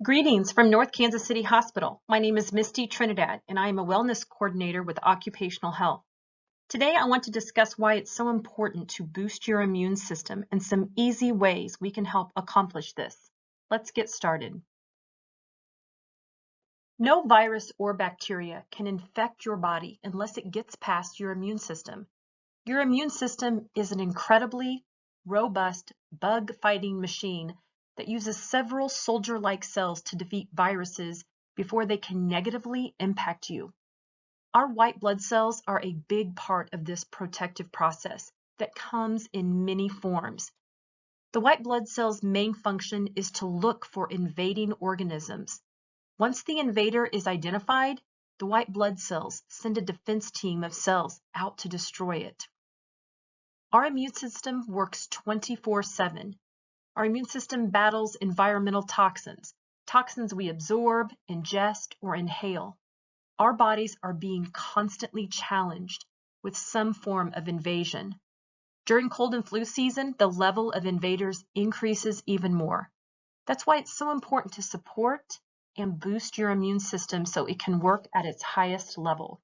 Greetings from North Kansas City Hospital. My name is Misty Trinidad, and I am a wellness coordinator with Occupational Health. Today, I want to discuss why it's so important to boost your immune system and some easy ways we can help accomplish this. Let's get started. No virus or bacteria can infect your body unless it gets past your immune system. Your immune system is an incredibly robust bug-fighting machine that uses several soldier-like cells to defeat viruses before they can negatively impact you. Our white blood cells are a big part of this protective process that comes in many forms. The white blood cell's main function is to look for invading organisms. Once the invader is identified, the white blood cells send a defense team of cells out to destroy it. Our immune system works 24/7. Our immune system battles environmental toxins, toxins we absorb, ingest, or inhale. Our bodies are being constantly challenged with some form of invasion. During cold and flu season, the level of invaders increases even more. That's why it's so important to support and boost your immune system so it can work at its highest level.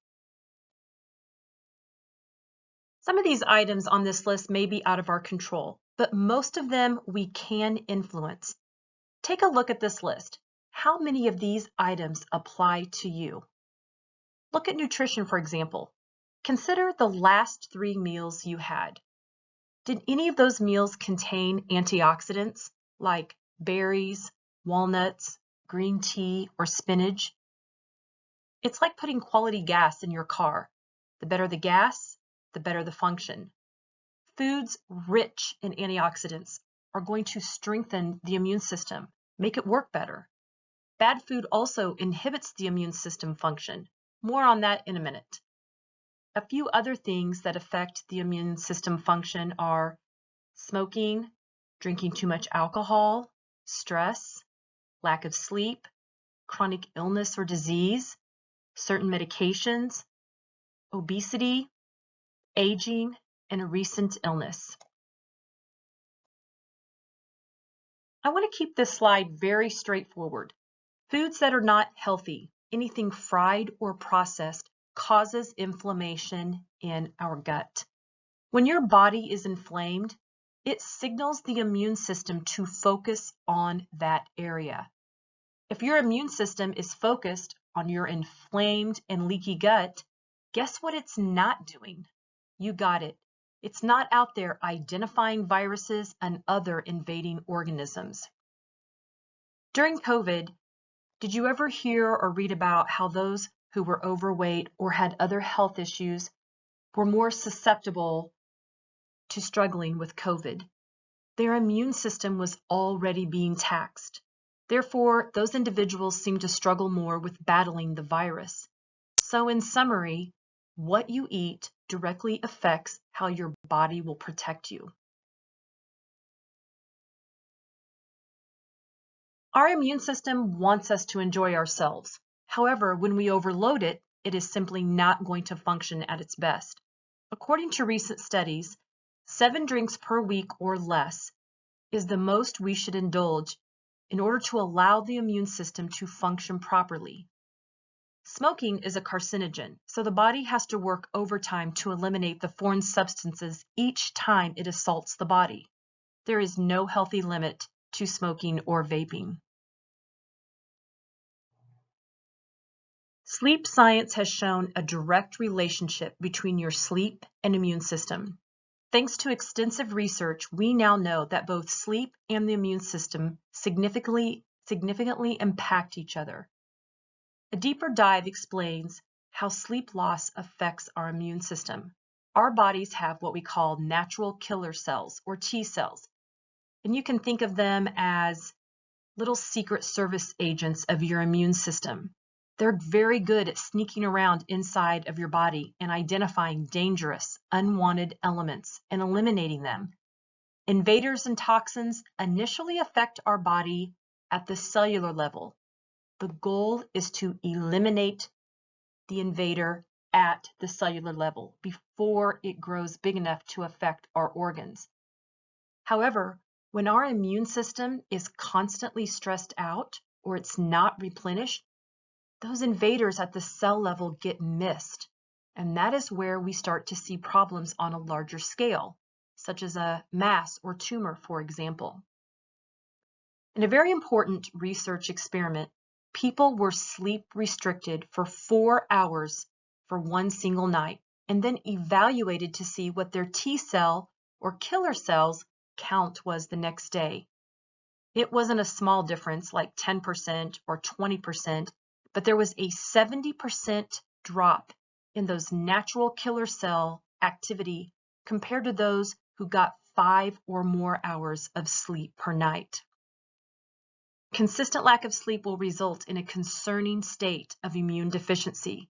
Some of these items on this list may be out of our control, but most of them we can influence. Take a look at this list. How many of these items apply to you? Look at nutrition, for example. Consider the last 3 meals you had. Did any of those meals contain antioxidants like berries, walnuts, green tea, or spinach? It's like putting quality gas in your car. The better the gas, the better the function. Foods rich in antioxidants are going to strengthen the immune system, make it work better. Bad food also inhibits the immune system function. More on that in a minute. A few other things that affect the immune system function are smoking, drinking too much alcohol, stress, lack of sleep, chronic illness or disease, certain medications, obesity, aging, and a recent illness. I want to keep this slide very straightforward. Foods that are not healthy, anything fried or processed, causes inflammation in our gut. When your body is inflamed, it signals the immune system to focus on that area. If your immune system is focused on your inflamed and leaky gut, guess what it's not doing? You got it. It's not out there identifying viruses and other invading organisms. During COVID, did you ever hear or read about how those who were overweight or had other health issues were more susceptible to struggling with COVID? Their immune system was already being taxed. Therefore, those individuals seem to struggle more with battling the virus. So in summary, what you eat directly affects how your body will protect you. Our immune system wants us to enjoy ourselves. However, when we overload it, it is simply not going to function at its best. According to recent studies, 7 drinks per week or less is the most we should indulge in order to allow the immune system to function properly. Smoking is a carcinogen, so the body has to work overtime to eliminate the foreign substances each time it assaults the body. There is no healthy limit to smoking or vaping. Sleep science has shown a direct relationship between your sleep and immune system. Thanks to extensive research, we now know that both sleep and the immune system significantly impact each other. A deeper dive explains how sleep loss affects our immune system. Our bodies have what we call natural killer cells, or T cells, and you can think of them as little secret service agents of your immune system. They're very good at sneaking around inside of your body and identifying dangerous, unwanted elements and eliminating them. Invaders and toxins initially affect our body at the cellular level. The goal is to eliminate the invader at the cellular level before it grows big enough to affect our organs. However, when our immune system is constantly stressed out or it's not replenished, those invaders at the cell level get missed. And that is where we start to see problems on a larger scale, such as a mass or tumor, for example. In a very important research experiment, people were sleep restricted for 4 hours for one single night, and then evaluated to see what their T cell or killer cells count was the next day. It wasn't a small difference like 10% or 20%, but there was a 70% drop in those natural killer cell activity compared to those who got 5 or more hours of sleep per night. Consistent lack of sleep will result in a concerning state of immune deficiency.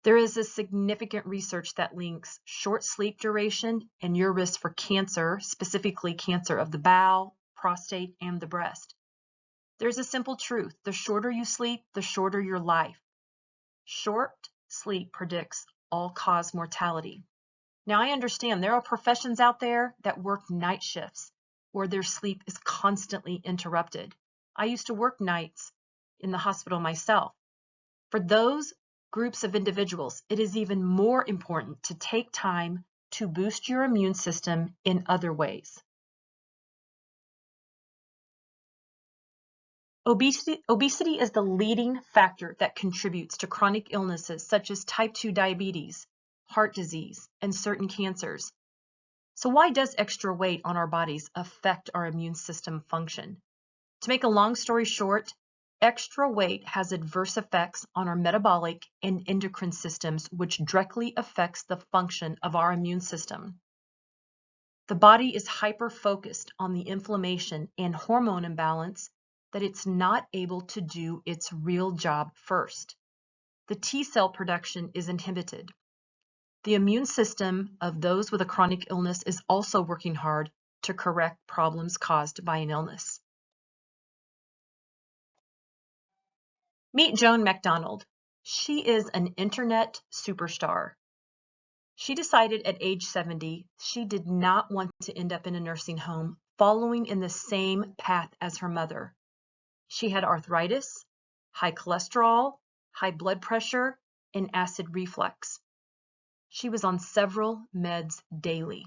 There is a significant research that links short sleep duration and your risk for cancer, specifically cancer of the bowel, prostate, and the breast. There's a simple truth: the shorter you sleep, the shorter your life. Short sleep predicts all-cause mortality. Now, I understand there are professions out there that work night shifts where their sleep is constantly interrupted. I used to work nights in the hospital myself. For those groups of individuals, it is even more important to take time to boost your immune system in other ways. Obesity is the leading factor that contributes to chronic illnesses such as type 2 diabetes, heart disease, and certain cancers. So why does extra weight on our bodies affect our immune system function? To make a long story short, extra weight has adverse effects on our metabolic and endocrine systems, which directly affects the function of our immune system. The body is hyper-focused on the inflammation and hormone imbalance that it's not able to do its real job first. The T cell production is inhibited. The immune system of those with a chronic illness is also working hard to correct problems caused by an illness. Meet Joan MacDonald. She is an internet superstar. She decided at age 70 she did not want to end up in a nursing home following in the same path as her mother. She had arthritis, high cholesterol, high blood pressure, and acid reflux. She was on several meds daily.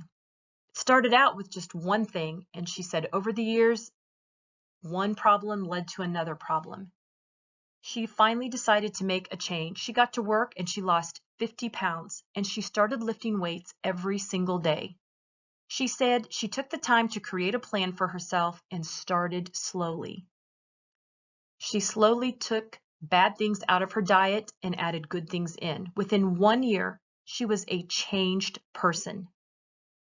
It started out with just one thing, and she said over the years, one problem led to another problem. She finally decided to make a change. She got to work and she lost 50 pounds, and she started lifting weights every single day. She said she took the time to create a plan for herself and started slowly. She slowly took bad things out of her diet and added good things in. Within 1 year, she was a changed person.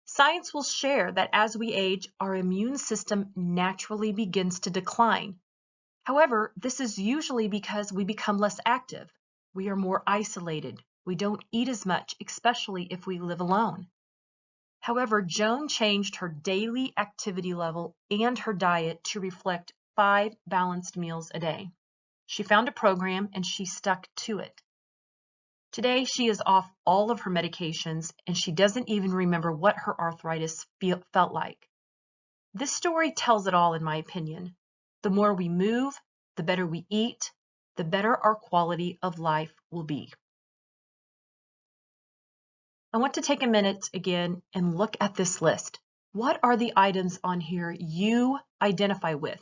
Science will share that as we age, our immune system naturally begins to decline. However, this is usually because we become less active. We are more isolated. We don't eat as much, especially if we live alone. However, Joan changed her daily activity level and her diet to reflect 5 balanced meals a day. She found a program and she stuck to it. Today, she is off all of her medications and she doesn't even remember what her arthritis felt like. This story tells it all, in my opinion. The more we move, the better we eat, the better our quality of life will be. I want to take a minute again and look at this list. What are the items on here you identify with?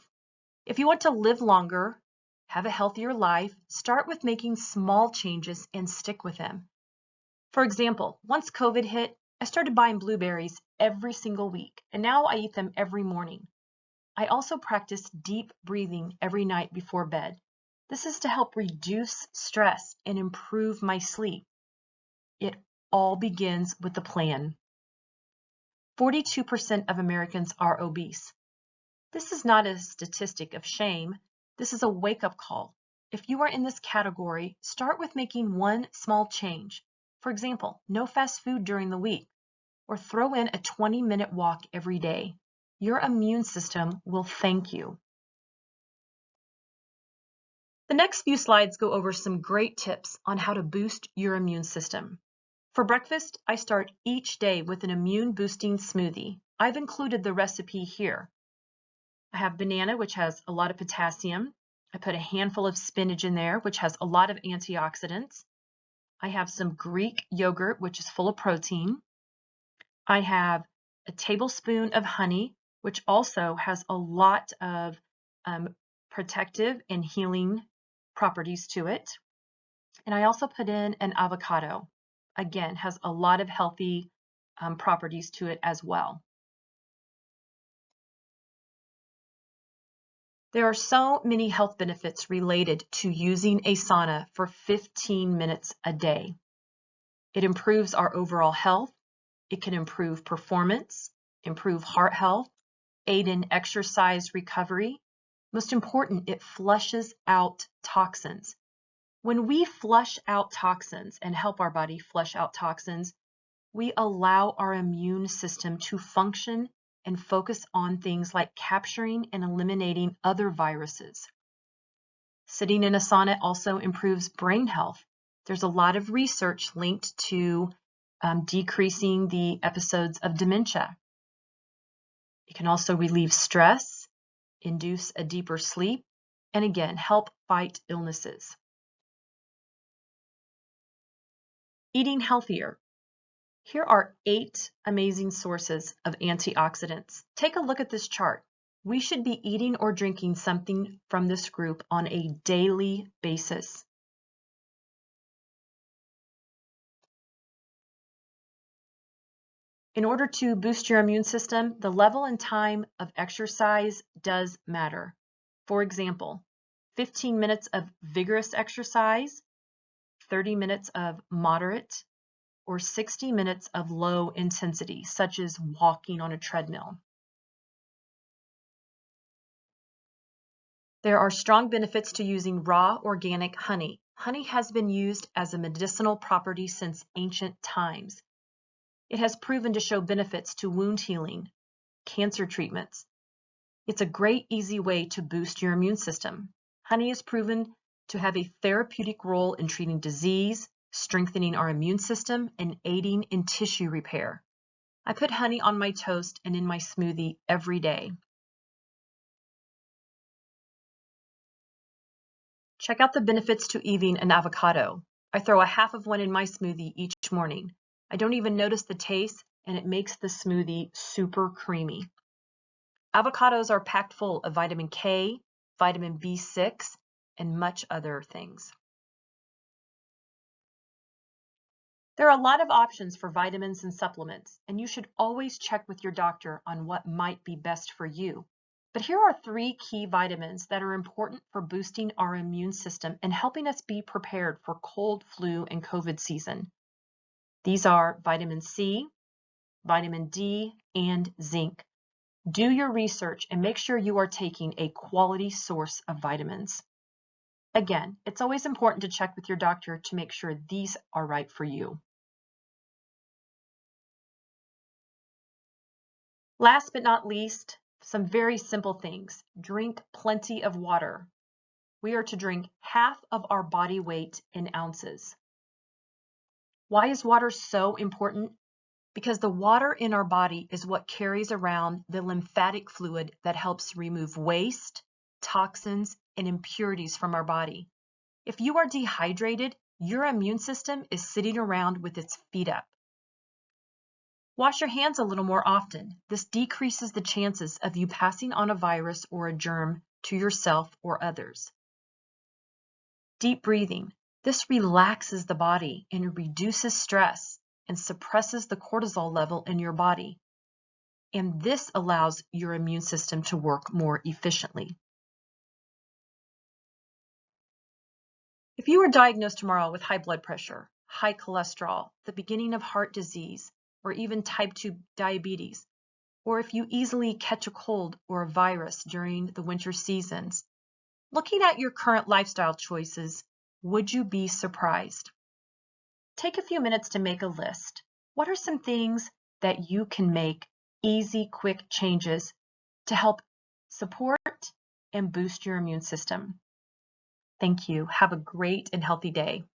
If you want to live longer, have a healthier life, start with making small changes and stick with them. For example, once COVID hit, I started buying blueberries every single week, and now I eat them every morning. I also practice deep breathing every night before bed. This is to help reduce stress and improve my sleep. It all begins with a plan. 42% of Americans are obese. This is not a statistic of shame. This is a wake-up call. If you are in this category, start with making one small change. For example, no fast food during the week, or throw in a 20-minute walk every day. Your immune system will thank you. The next few slides go over some great tips on how to boost your immune system. For breakfast, I start each day with an immune-boosting smoothie. I've included the recipe here. I have banana, which has a lot of potassium, I put a handful of spinach in there, which has a lot of antioxidants. I have some Greek yogurt, which is full of protein. I have a tablespoon of honey, which also has a lot of protective and healing properties to it. And I also put in an avocado. Again, has a lot of healthy properties to it as well. There are so many health benefits related to using a sauna for 15 minutes a day. It improves our overall health. It can improve performance, improve heart health, aid in exercise recovery. Most important, it flushes out toxins. When we flush out toxins and help our body flush out toxins, we allow our immune system to function and focus on things like capturing and eliminating other viruses. Sitting in a sauna also improves brain health. There's a lot of research linked to decreasing the episodes of dementia. It can also relieve stress, induce a deeper sleep, and again, help fight illnesses. Eating healthier. Here are 8 amazing sources of antioxidants. Take a look at this chart. We should be eating or drinking something from this group on a daily basis. In order to boost your immune system, the level and time of exercise does matter. For example, 15 minutes of vigorous exercise, 30 minutes of moderate, or 60 minutes of low intensity, such as walking on a treadmill. There are strong benefits to using raw organic honey. Honey has been used as a medicinal property since ancient times. It has proven to show benefits to wound healing, cancer treatments. It's a great, easy way to boost your immune system. Honey is proven to have a therapeutic role in treating disease, strengthening our immune system, and aiding in tissue repair. I put honey on my toast and in my smoothie every day. Check out the benefits to eating an avocado. I throw a half of one in my smoothie each morning. I don't even notice the taste, and it makes the smoothie super creamy. Avocados are packed full of vitamin K, vitamin B6, and much other things. There are a lot of options for vitamins and supplements, and you should always check with your doctor on what might be best for you. But here are 3 key vitamins that are important for boosting our immune system and helping us be prepared for cold, flu, and COVID season. These are vitamin C, vitamin D, and zinc. Do your research and make sure you are taking a quality source of vitamins. Again, it's always important to check with your doctor to make sure these are right for you. Last but not least, some very simple things. Drink plenty of water. We are to drink half of our body weight in ounces. Why is water so important? Because the water in our body is what carries around the lymphatic fluid that helps remove waste, toxins, and impurities from our body. If you are dehydrated, your immune system is sitting around with its feet up. Wash your hands a little more often. This decreases the chances of you passing on a virus or a germ to yourself or others. Deep breathing. This relaxes the body and reduces stress and suppresses the cortisol level in your body. And this allows your immune system to work more efficiently. If you are diagnosed tomorrow with high blood pressure, high cholesterol, the beginning of heart disease, or even type 2 diabetes, or if you easily catch a cold or a virus during the winter seasons, looking at your current lifestyle choices, would you be surprised? Take a few minutes to make a list. What are some things that you can make easy, quick changes to help support and boost your immune system? Thank you. Have a great and healthy day.